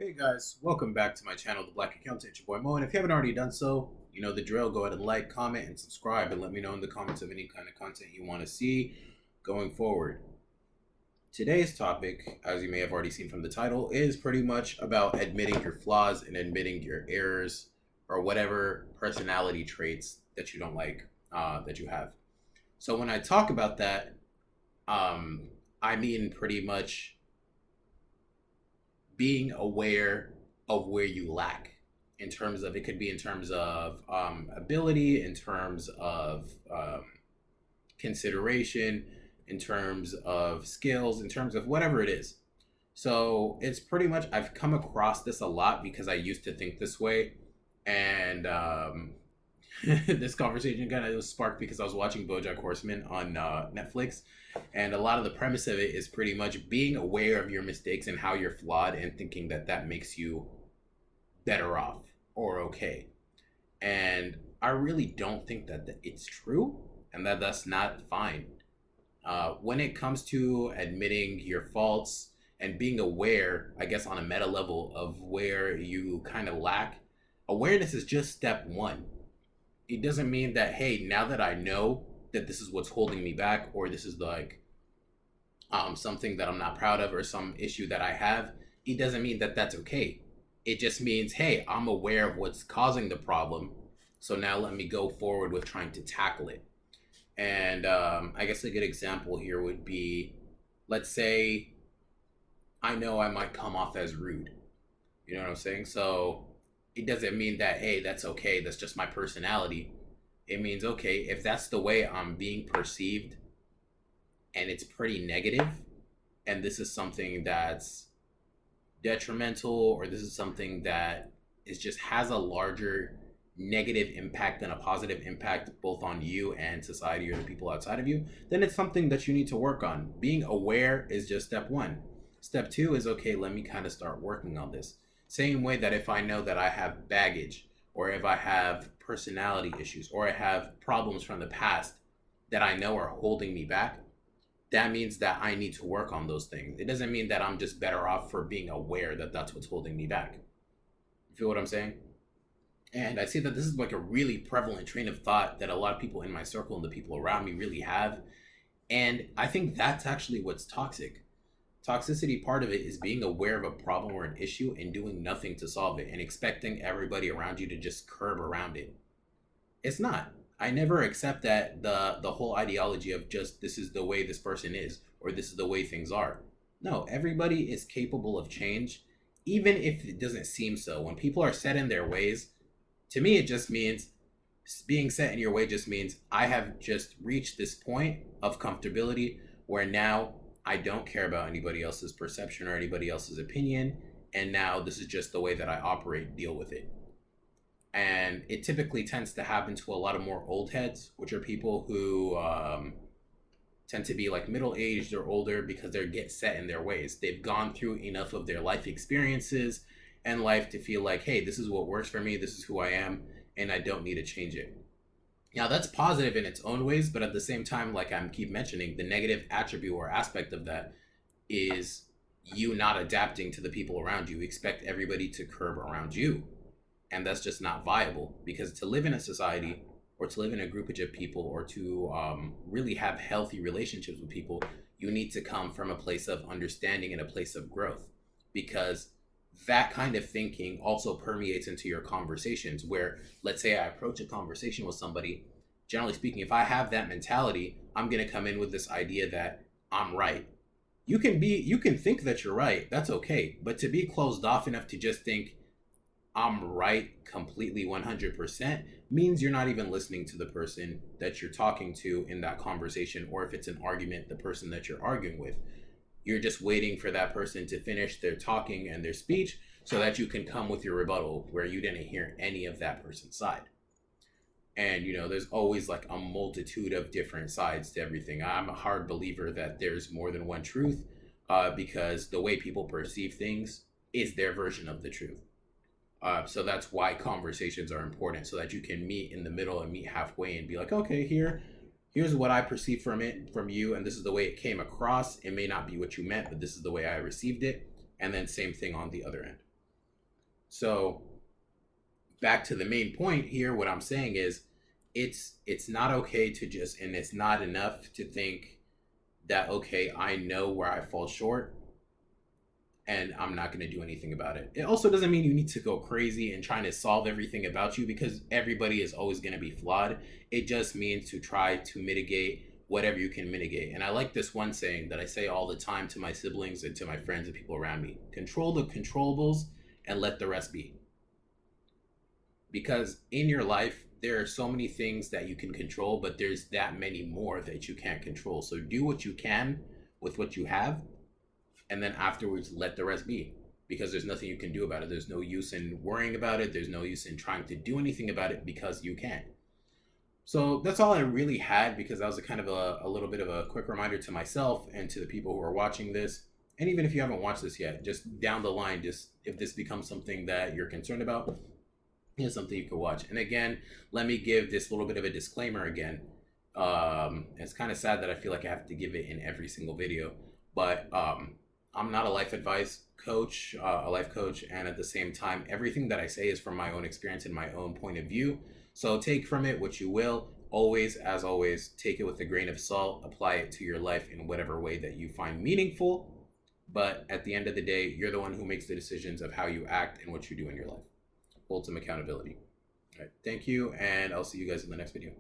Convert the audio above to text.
Hey guys, welcome back to my channel, The Black Accountant. It's your boy Mo, and if you haven't already done so, you know the drill. Go ahead and like, comment, and subscribe, and let me know in the comments of any kind of content you want to see going forward. Today's topic, as you may have already seen from the title, is pretty much about admitting your flaws and admitting your errors or whatever personality traits that you don't like that you have. So when I talk about that, I mean pretty much being aware of where you lack in terms of, it could be in terms of ability, in terms of consideration, in terms of skills, in terms of whatever it is. So it's pretty much, I've come across this a lot because I used to think this way. And this conversation kind of was sparked because I was watching BoJack Horseman on Netflix, and a lot of the premise of it is pretty much being aware of your mistakes and how you're flawed, and thinking that that makes you better off or okay. And I really don't think that it's true, and that that's not fine. When it comes to admitting your faults and being aware, I guess on a meta level, of where you kind of lack, awareness is just step one. It doesn't mean that, hey, now that I know that this is what's holding me back, or this is like something that I'm not proud of, or some issue that I have, it doesn't mean that that's okay. It just means, hey, I'm aware of what's causing the problem, so now let me go forward with trying to tackle it. And I guess a good example here would be, let's say I know I might come off as rude. You know what I'm saying? So it doesn't mean that, hey, that's okay, that's just my personality. It means, okay, if that's the way I'm being perceived and it's pretty negative, and this is something that's detrimental, or this is something that is just has a larger negative impact than a positive impact, both on you and society or the people outside of you, then it's something that you need to work on. Being aware is just step one. Step two is, okay, let me kind of start working on this. Same way that if I know that I have baggage, or if I have personality issues, or I have problems from the past that I know are holding me back, that means that I need to work on those things. It doesn't mean that I'm just better off for being aware that that's what's holding me back. You feel what I'm saying? And I see that this is like a really prevalent train of thought that a lot of people in my circle and the people around me really have. And I think that's actually what's toxic. Toxicity, part of it is being aware of a problem or an issue and doing nothing to solve it, and expecting everybody around you to just curb around it. It's not. I never accept that the whole ideology of just, this is the way this person is, or this is the way things are. No, everybody is capable of change, even if it doesn't seem so. When people are set in their ways, to me it just means, being set in your way just means I have just reached this point of comfortability where now I don't care about anybody else's perception or anybody else's opinion, and now this is just the way that I operate, deal with it. And it typically tends to happen to a lot of more old heads, which are people who tend to be like middle-aged or older, because they get set in their ways. They've gone through enough of their life experiences and life to feel like, hey, this is what works for me, this is who I am, and I don't need to change it. Now, that's positive in its own ways, but at the same time, like I keep mentioning, the negative attribute or aspect of that is you not adapting to the people around you. You expect everybody to curb around you. And that's just not viable, because to live in a society, or to live in a groupage of people, or to really have healthy relationships with people, you need to come from a place of understanding and a place of growth. Because that kind of thinking also permeates into your conversations, where, let's say I approach a conversation with somebody, generally speaking, if I have that mentality, I'm going to come in with this idea that I'm right. You can think that you're right, that's okay, but to be closed off enough to just think I'm right completely 100% means you're not even listening to the person that you're talking to in that conversation, or if it's an argument, the person that you're arguing with. You're just waiting for that person to finish their talking and their speech so that you can come with your rebuttal, where you didn't hear any of that person's side. And, you know, there's always like a multitude of different sides to everything. I'm a hard believer that there's more than one truth, because the way people perceive things is their version of the truth. So that's why conversations are important, so that you can meet in the middle and meet halfway and be like, okay, here's what I perceive from you, and this is the way it came across. It may not be what you meant, but this is the way I received it. And then same thing on the other end. So back to the main point here, what I'm saying is it's not okay to just, and it's not enough to think that, okay, I know where I fall short and I'm not going to do anything about it. It also doesn't mean you need to go crazy and trying to solve everything about you, because everybody is always going to be flawed. It just means to try to mitigate whatever you can mitigate. And I like this one saying that I say all the time to my siblings and to my friends and people around me: control the controllables and let the rest be. Because in your life, there are so many things that you can control, but there's that many more that you can't control. So do what you can with what you have, and then afterwards let the rest be, because there's nothing you can do about it. There's no use in worrying about it. There's no use in trying to do anything about it, because you can't. So that's all I really had, because that was a kind of a little bit of a quick reminder to myself and to the people who are watching this. And even if you haven't watched this yet, just down the line, just if this becomes something that you're concerned about, here's something you can watch. And again, let me give this little bit of a disclaimer again. It's kind of sad that I feel like I have to give it in every single video, but I'm not a life advice coach, a life coach, and at the same time, everything that I say is from my own experience and my own point of view. So take from it what you will. Always, as always, take it with a grain of salt. Apply it to your life in whatever way that you find meaningful. But at the end of the day, you're the one who makes the decisions of how you act and what you do in your life. Hold some accountability. All right, thank you, and I'll see you guys in the next video.